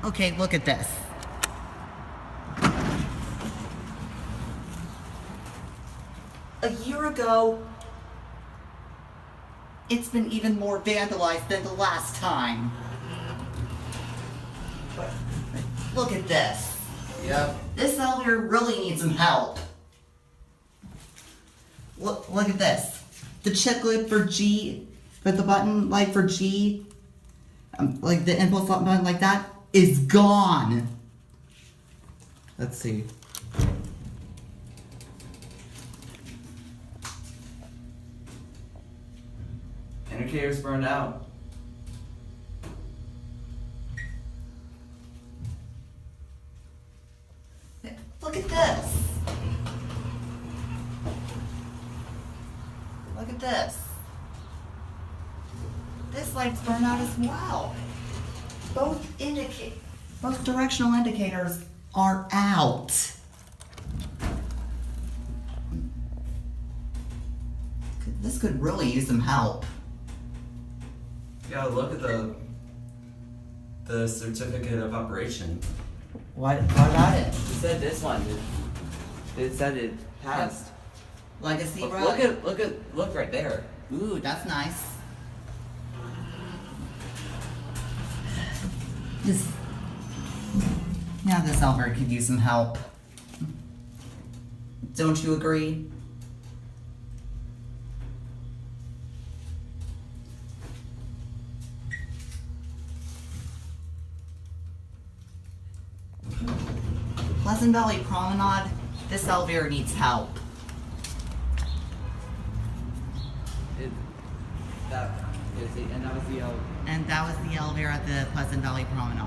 Okay, look at this. A year ago, it's been even more vandalized than the last time. But look at this. Yep. This elevator really needs some help. Look at this. The check light for G, but the button light for G, like the impulse button like that, is gone. Let's see. Indicator's burned out. Look at this. Look at this. This light's burned out as well. Both directional indicators are out. This could really use some help. Yeah, look at the certificate of operation. What about it? It said this one. It said it passed. Legacy Look, Road? look right there. Ooh, that's nice. This elevator could use some help. Don't you agree? Pleasant Valley Promenade, this elevator needs help. And that was the And that was the elevator at the Pleasant Valley Promenade.